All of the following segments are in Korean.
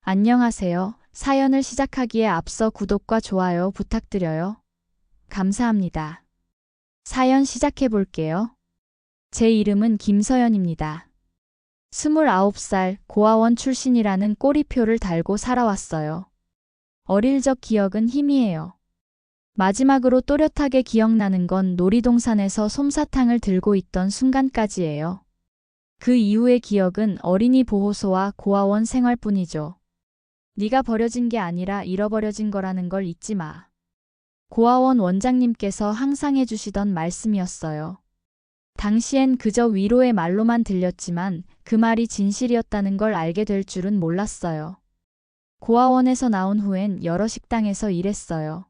안녕하세요. 사연을 시작하기에 앞서 구독과 좋아요 부탁드려요. 감사합니다. 사연 시작해 볼게요. 제 이름은 김서연입니다. 29살 고아원 출신이라는 꼬리표를 달고 살아왔어요. 어릴 적 기억은 희미해요. 마지막으로 또렷하게 기억나는 건 놀이동산에서 솜사탕을 들고 있던 순간까지예요. 그 이후의 기억은 어린이 보호소와 고아원 생활뿐이죠. 네가 버려진 게 아니라 잃어버려진 거라는 걸 잊지 마. 고아원 원장님께서 항상 해주시던 말씀이었어요. 당시엔 그저 위로의 말로만 들렸지만 그 말이 진실이었다는 걸 알게 될 줄은 몰랐어요. 고아원에서 나온 후엔 여러 식당에서 일했어요.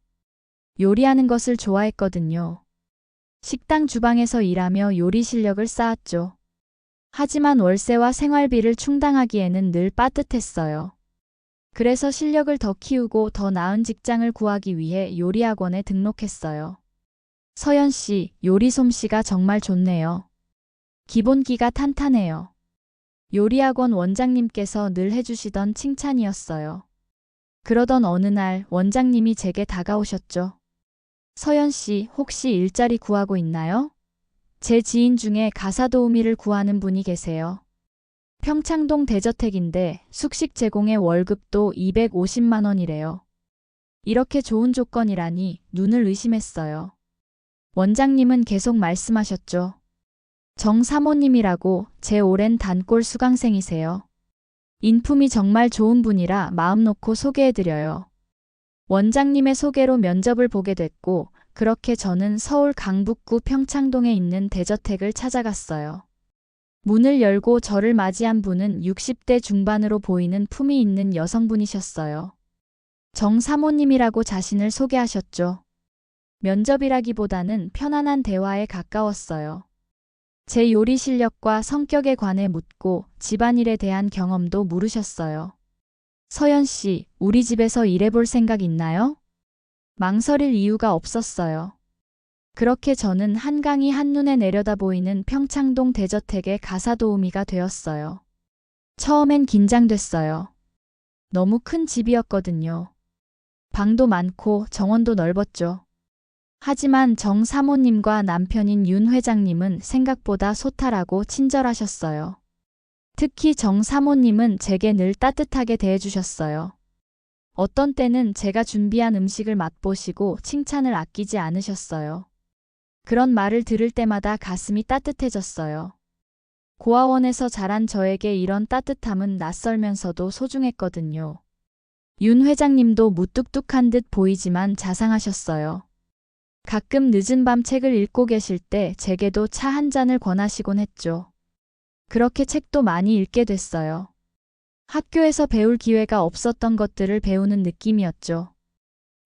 요리하는 것을 좋아했거든요. 식당 주방에서 일하며 요리 실력을 쌓았죠. 하지만 월세와 생활비를 충당하기에는 늘 빠듯했어요. 그래서 실력을 더 키우고 더 나은 직장을 구하기 위해 요리학원에 등록했어요. 서연 씨, 요리 솜씨가 정말 좋네요. 기본기가 탄탄해요. 요리학원 원장님께서 늘 해주시던 칭찬이었어요. 그러던 어느 날 원장님이 제게 다가오셨죠. 서연 씨, 혹시 일자리 구하고 있나요? 제 지인 중에 가사 도우미를 구하는 분이 계세요. 평창동 대저택인데 숙식 제공에 월급도 250만 원이래요. 이렇게 좋은 조건이라니 눈을 의심했어요. 원장님은 계속 말씀하셨죠. 정 사모님이라고 제 오랜 단골 수강생이세요. 인품이 정말 좋은 분이라 마음 놓고 소개해드려요. 원장님의 소개로 면접을 보게 됐고 그렇게 저는 서울 강북구 평창동에 있는 대저택을 찾아갔어요. 문을 열고 저를 맞이한 분은 60대 중반으로 보이는 품이 있는 여성분이셨어요. 정 사모님이라고 자신을 소개하셨죠. 면접이라기보다는 편안한 대화에 가까웠어요. 제 요리 실력과 성격에 관해 묻고 집안일에 대한 경험도 물으셨어요. 서연 씨, 우리 집에서 일해볼 생각 있나요? 망설일 이유가 없었어요. 그렇게 저는 한강이 한눈에 내려다 보이는 평창동 대저택의 가사 도우미가 되었어요. 처음엔 긴장됐어요. 너무 큰 집이었거든요. 방도 많고 정원도 넓었죠. 하지만 정 사모님과 남편인 윤 회장님은 생각보다 소탈하고 친절하셨어요. 특히 정 사모님은 제게 늘 따뜻하게 대해주셨어요. 어떤 때는 제가 준비한 음식을 맛보시고 칭찬을 아끼지 않으셨어요. 그런 말을 들을 때마다 가슴이 따뜻해졌어요. 고아원에서 자란 저에게 이런 따뜻함은 낯설면서도 소중했거든요. 윤 회장님도 무뚝뚝한 듯 보이지만 자상하셨어요. 가끔 늦은 밤 책을 읽고 계실 때 제게도 차 한 잔을 권하시곤 했죠. 그렇게 책도 많이 읽게 됐어요. 학교에서 배울 기회가 없었던 것들을 배우는 느낌이었죠.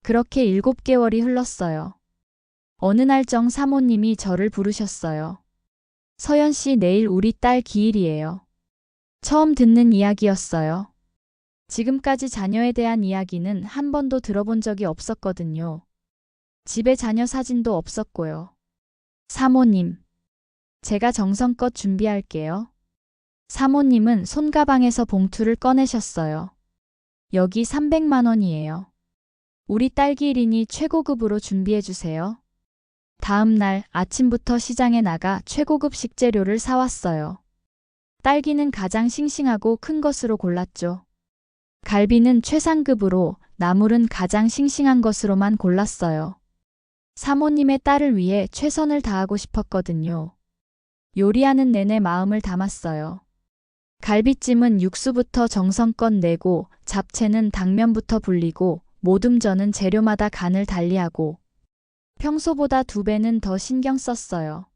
그렇게 7개월이 흘렀어요. 어느 날 정 사모님이 저를 부르셨어요. 서연 씨, 내일 우리 딸 기일이에요. 처음 듣는 이야기였어요. 지금까지 자녀에 대한 이야기는 한 번도 들어본 적이 없었거든요. 집에 자녀 사진도 없었고요. 사모님, 제가 정성껏 준비할게요. 사모님은 손가방에서 봉투를 꺼내셨어요. 여기 300만 원이에요. 우리 딸 기일이니 최고급으로 준비해주세요. 다음 날 아침부터 시장에 나가 최고급 식재료를 사왔어요. 딸기는 가장 싱싱하고 큰 것으로 골랐죠. 갈비는 최상급으로, 나물은 가장 싱싱한 것으로만 골랐어요. 사모님의 딸을 위해 최선을 다하고 싶었거든요. 요리하는 내내 마음을 담았어요. 갈비찜은 육수부터 정성껏 내고, 잡채는 당면부터 불리고, 모듬전은 재료마다 간을 달리하고, 평소보다 2배는 더 신경 썼어요.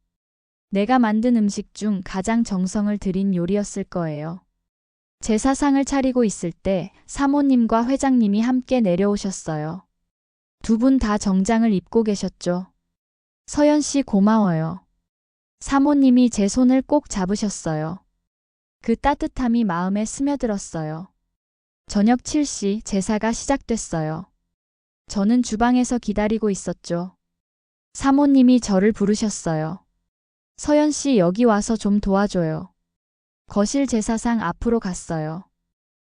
내가 만든 음식 중 가장 정성을 들인 요리였을 거예요. 제사상을 차리고 있을 때 사모님과 회장님이 함께 내려오셨어요. 두 분 다 정장을 입고 계셨죠. 서연 씨 고마워요. 사모님이 제 손을 꼭 잡으셨어요. 그 따뜻함이 마음에 스며들었어요. 저녁 7시 제사가 시작됐어요. 저는 주방에서 기다리고 있었죠. 사모님이 저를 부르셨어요. 서연 씨, 여기 와서 좀 도와줘요. 거실 제사상 앞으로 갔어요.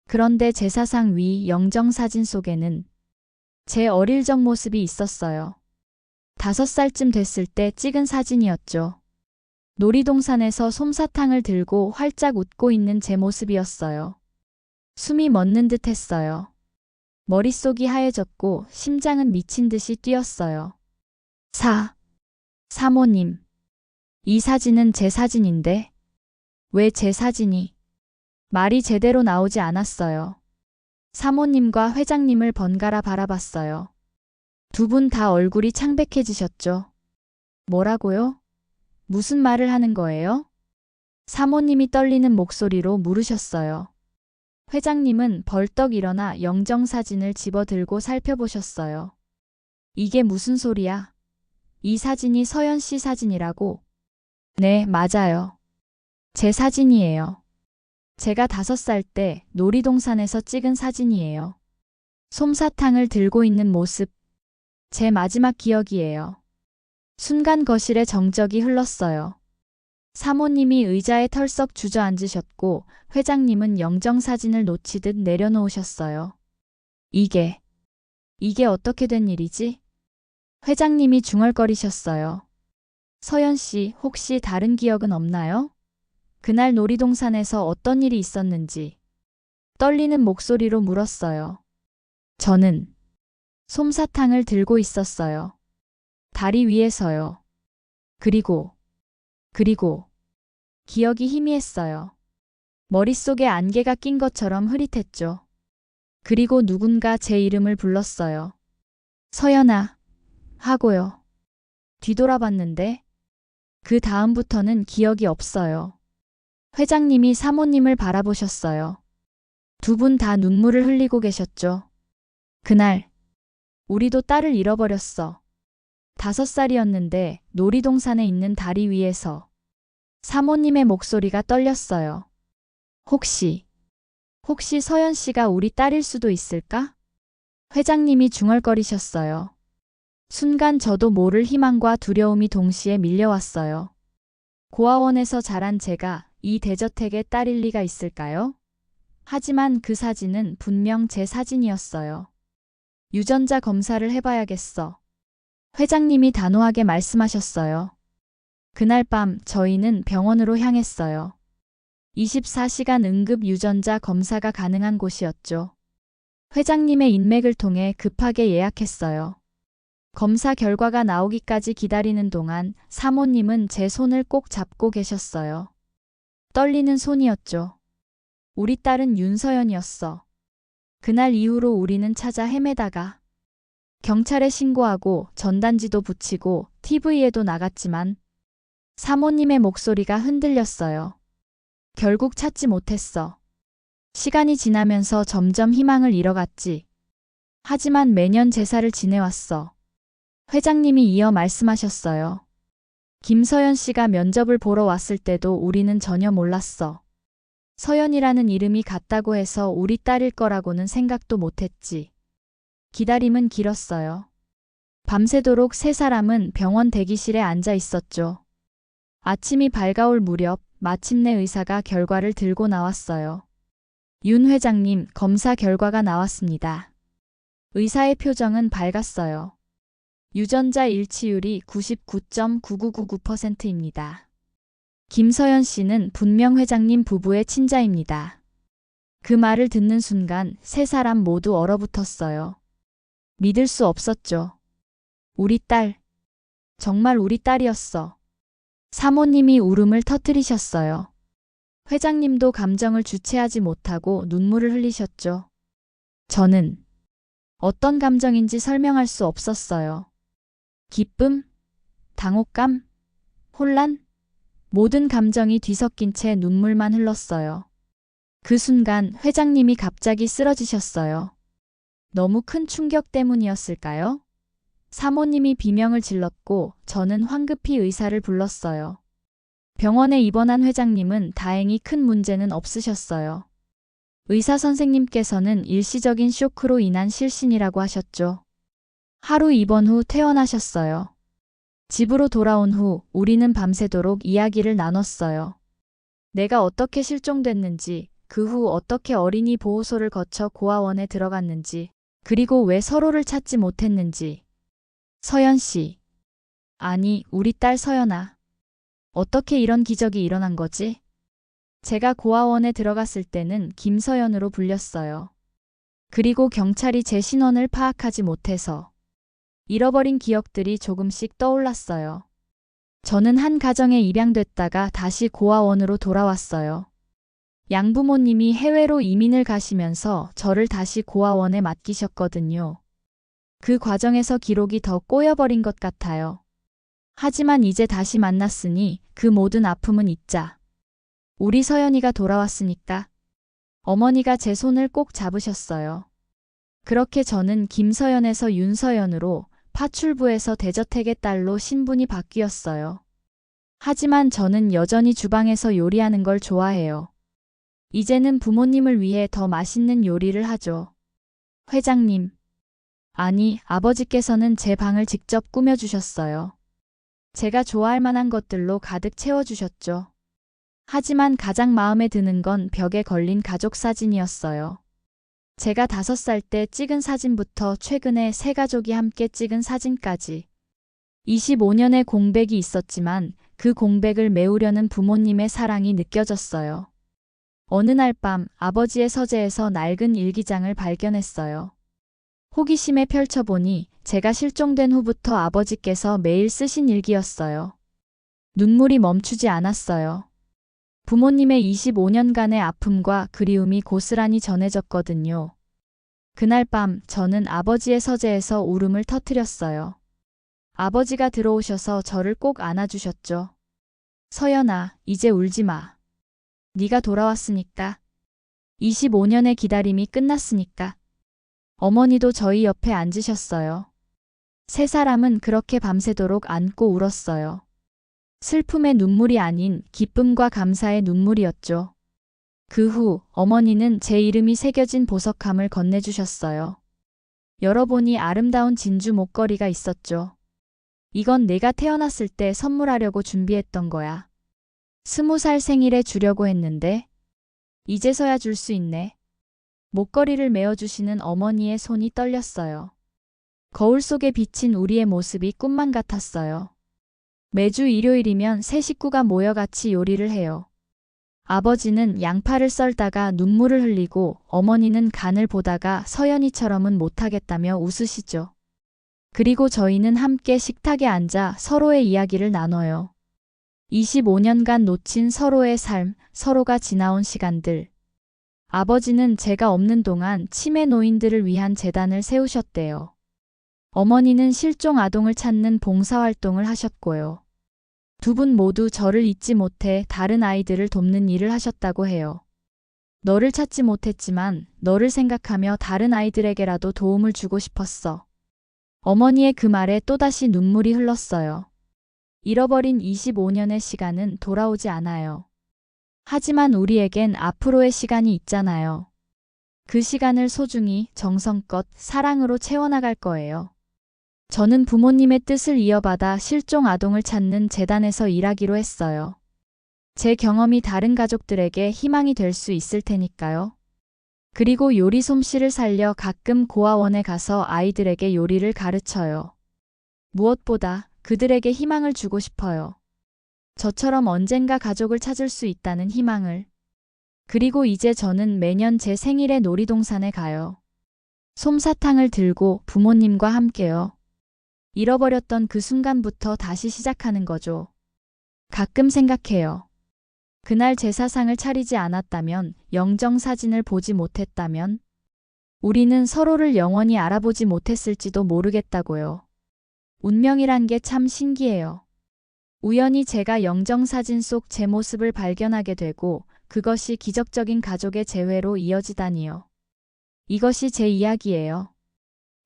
그런데 제사상 위 영정사진 속에는 제 어릴 적 모습이 있었어요. 5살쯤 됐을 때 찍은 사진이었죠. 놀이동산에서 솜사탕을 들고 활짝 웃고 있는 제 모습이었어요. 숨이 멎는 듯 했어요. 머릿속이 하얘졌고 심장은 미친 듯이 뛰었어요. 사모님. 이 사진은 제 사진인데 왜 제 사진이? 말이 제대로 나오지 않았어요. 사모님과 회장님을 번갈아 바라봤어요. 두 분 다 얼굴이 창백해지셨죠. 뭐라고요? 무슨 말을 하는 거예요? 사모님이 떨리는 목소리로 물으셨어요. 회장님은 벌떡 일어나 영정사진을 집어들고 살펴보셨어요. 이게 무슨 소리야? 이 사진이 서연 씨 사진이라고? 네, 맞아요. 제 사진이에요. 제가 5살 때 놀이동산에서 찍은 사진이에요. 솜사탕을 들고 있는 모습. 제 마지막 기억이에요. 순간 거실에 정적이 흘렀어요. 사모님이 의자에 털썩 주저앉으셨고 회장님은 영정사진을 놓치듯 내려놓으셨어요. 이게 어떻게 된 일이지? 회장님이 중얼거리셨어요. 서연 씨, 혹시 다른 기억은 없나요? 그날 놀이동산에서 어떤 일이 있었는지 떨리는 목소리로 물었어요. 저는 솜사탕을 들고 있었어요. 다리 위에서요. 그리고 기억이 희미했어요. 머릿속에 안개가 낀 것처럼 흐릿했죠. 그리고 누군가 제 이름을 불렀어요. 서연아 하고요. 뒤돌아봤는데 그 다음부터는 기억이 없어요. 회장님이 사모님을 바라보셨어요. 두 분 다 눈물을 흘리고 계셨죠. 그날 우리도 딸을 잃어버렸어. 5살이었는데 놀이동산에 있는 다리 위에서 사모님의 목소리가 떨렸어요. 혹시 서연 씨가 우리 딸일 수도 있을까? 회장님이 중얼거리셨어요. 순간 저도 모를 희망과 두려움이 동시에 밀려왔어요. 고아원에서 자란 제가 이 대저택의 딸일 리가 있을까요? 하지만 그 사진은 분명 제 사진이었어요. 유전자 검사를 해봐야겠어. 회장님이 단호하게 말씀하셨어요. 그날 밤 저희는 병원으로 향했어요. 24시간 응급 유전자 검사가 가능한 곳이었죠. 회장님의 인맥을 통해 급하게 예약했어요. 검사 결과가 나오기까지 기다리는 동안 사모님은 제 손을 꼭 잡고 계셨어요. 떨리는 손이었죠. 우리 딸은 윤서연이었어. 그날 이후로 우리는 찾아 헤매다가 경찰에 신고하고 전단지도 붙이고 TV에도 나갔지만 사모님의 목소리가 흔들렸어요. 결국 찾지 못했어. 시간이 지나면서 점점 희망을 잃어갔지. 하지만 매년 제사를 지내왔어. 회장님이 이어 말씀하셨어요. 김서연 씨가 면접을 보러 왔을 때도 우리는 전혀 몰랐어. 서연이라는 이름이 같다고 해서 우리 딸일 거라고는 생각도 못했지. 기다림은 길었어요. 밤새도록 3사람은 병원 대기실에 앉아 있었죠. 아침이 밝아올 무렵 마침내 의사가 결과를 들고 나왔어요. 윤 회장님, 검사 결과가 나왔습니다. 의사의 표정은 밝았어요. 유전자 일치율이 99.9999%입니다. 김서연 씨는 분명 회장님 부부의 친자입니다. 그 말을 듣는 순간 3사람 모두 얼어붙었어요. 믿을 수 없었죠. 우리 딸. 정말 우리 딸이었어. 사모님이 울음을 터뜨리셨어요. 회장님도 감정을 주체하지 못하고 눈물을 흘리셨죠. 저는 어떤 감정인지 설명할 수 없었어요. 기쁨, 당혹감, 혼란, 모든 감정이 뒤섞인 채 눈물만 흘렀어요. 그 순간 회장님이 갑자기 쓰러지셨어요. 너무 큰 충격 때문이었을까요? 사모님이 비명을 질렀고 저는 황급히 의사를 불렀어요. 병원에 입원한 회장님은 다행히 큰 문제는 없으셨어요. 의사 선생님께서는 일시적인 쇼크로 인한 실신이라고 하셨죠. 하루 입원 후 퇴원하셨어요. 집으로 돌아온 후 우리는 밤새도록 이야기를 나눴어요. 내가 어떻게 실종됐는지, 그 후 어떻게 어린이 보호소를 거쳐 고아원에 들어갔는지, 그리고 왜 서로를 찾지 못했는지. 서연 씨. 아니, 우리 딸 서연아. 어떻게 이런 기적이 일어난 거지? 제가 고아원에 들어갔을 때는 김서연으로 불렸어요. 그리고 경찰이 제 신원을 파악하지 못해서 잃어버린 기억들이 조금씩 떠올랐어요. 저는 한 가정에 입양됐다가 다시 고아원으로 돌아왔어요. 양부모님이 해외로 이민을 가시면서 저를 다시 고아원에 맡기셨거든요. 그 과정에서 기록이 더 꼬여버린 것 같아요. 하지만 이제 다시 만났으니 그 모든 아픔은 잊자. 우리 서연이가 돌아왔으니까. 어머니가 제 손을 꼭 잡으셨어요. 그렇게 저는 김서연에서 윤서연으로, 파출부에서 대저택의 딸로 신분이 바뀌었어요. 하지만 저는 여전히 주방에서 요리하는 걸 좋아해요. 이제는 부모님을 위해 더 맛있는 요리를 하죠. 회장님. 아니, 아버지께서는 제 방을 직접 꾸며주셨어요. 제가 좋아할 만한 것들로 가득 채워주셨죠. 하지만 가장 마음에 드는 건 벽에 걸린 가족 사진이었어요. 제가 5살 때 찍은 사진부터 최근에 세 가족이 함께 찍은 사진까지. 25년의 공백이 있었지만 그 공백을 메우려는 부모님의 사랑이 느껴졌어요. 어느 날 밤 아버지의 서재에서 낡은 일기장을 발견했어요. 호기심에 펼쳐보니 제가 실종된 후부터 아버지께서 매일 쓰신 일기였어요. 눈물이 멈추지 않았어요. 부모님의 25년간의 아픔과 그리움이 고스란히 전해졌거든요. 그날 밤 저는 아버지의 서재에서 울음을 터뜨렸어요. 아버지가 들어오셔서 저를 꼭 안아주셨죠. 서연아, 이제 울지 마. 네가 돌아왔으니까. 25년의 기다림이 끝났으니까. 어머니도 저희 옆에 앉으셨어요. 세 사람은 그렇게 밤새도록 안고 울었어요. 슬픔의 눈물이 아닌 기쁨과 감사의 눈물이었죠. 그 후 어머니는 제 이름이 새겨진 보석함을 건네주셨어요. 열어보니 아름다운 진주 목걸이가 있었죠. 이건 내가 태어났을 때 선물하려고 준비했던 거야. 20살 생일에 주려고 했는데 이제서야 줄 수 있네. 목걸이를 메어주시는 어머니의 손이 떨렸어요. 거울 속에 비친 우리의 모습이 꿈만 같았어요. 매주 일요일이면 세 식구가 모여 같이 요리를 해요. 아버지는 양파를 썰다가 눈물을 흘리고 어머니는 간을 보다가 서연이처럼은 못하겠다며 웃으시죠. 그리고 저희는 함께 식탁에 앉아 서로의 이야기를 나눠요. 25년간 놓친 서로의 삶, 서로가 지나온 시간들. 아버지는 제가 없는 동안 치매 노인들을 위한 재단을 세우셨대요. 어머니는 실종 아동을 찾는 봉사활동을 하셨고요. 두 분 모두 저를 잊지 못해 다른 아이들을 돕는 일을 하셨다고 해요. 너를 찾지 못했지만 너를 생각하며 다른 아이들에게라도 도움을 주고 싶었어. 어머니의 그 말에 또다시 눈물이 흘렀어요. 잃어버린 25년의 시간은 돌아오지 않아요. 하지만 우리에겐 앞으로의 시간이 있잖아요. 그 시간을 소중히 정성껏 사랑으로 채워나갈 거예요. 저는 부모님의 뜻을 이어받아 실종 아동을 찾는 재단에서 일하기로 했어요. 제 경험이 다른 가족들에게 희망이 될 수 있을 테니까요. 그리고 요리 솜씨를 살려 가끔 고아원에 가서 아이들에게 요리를 가르쳐요. 무엇보다 그들에게 희망을 주고 싶어요. 저처럼 언젠가 가족을 찾을 수 있다는 희망을. 그리고 이제 저는 매년 제 생일에 놀이동산에 가요. 솜사탕을 들고 부모님과 함께요. 잃어버렸던 그 순간부터 다시 시작하는 거죠. 가끔 생각해요. 그날 제사상을 차리지 않았다면, 영정사진을 보지 못했다면, 우리는 서로를 영원히 알아보지 못했을지도 모르겠다고요. 운명이란 게 참 신기해요. 우연히 제가 영정사진 속 제 모습을 발견하게 되고 그것이 기적적인 가족의 재회로 이어지다니요. 이것이 제 이야기예요.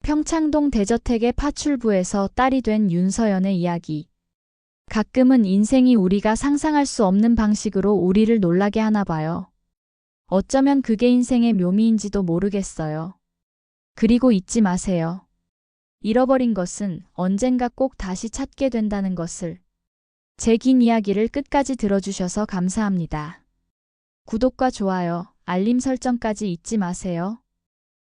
평창동 대저택의 파출부에서 딸이 된 윤서연의 이야기. 가끔은 인생이 우리가 상상할 수 없는 방식으로 우리를 놀라게 하나 봐요. 어쩌면 그게 인생의 묘미인지도 모르겠어요. 그리고 잊지 마세요. 잃어버린 것은 언젠가 꼭 다시 찾게 된다는 것을. 제 긴 이야기를 끝까지 들어주셔서 감사합니다. 구독과 좋아요, 알림 설정까지 잊지 마세요.